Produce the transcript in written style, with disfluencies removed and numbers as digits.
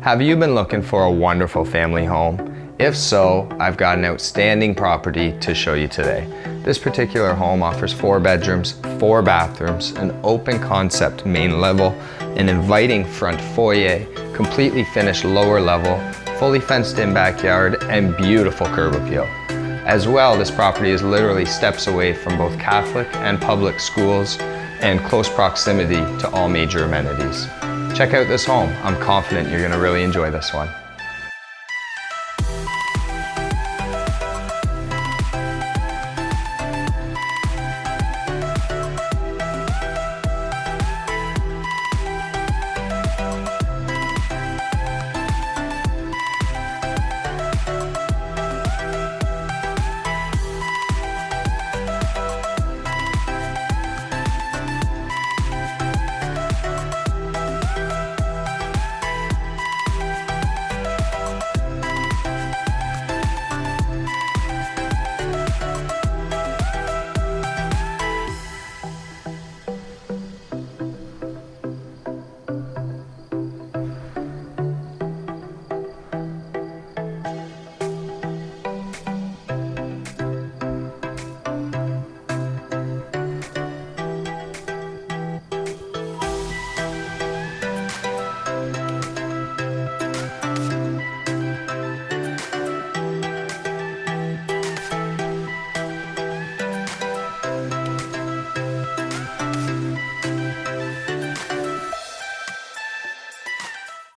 Have you been looking for a wonderful family home? If so, I've got an outstanding property to show you today. This particular home offers 4 bedrooms, 4 bathrooms, an open concept main level, an inviting front foyer, completely finished lower level, fully fenced in backyard, and beautiful curb appeal. As well, this property is literally steps away from both Catholic and public schools and close proximity to all major amenities. Check out this home. I'm confident you're going to really enjoy this one.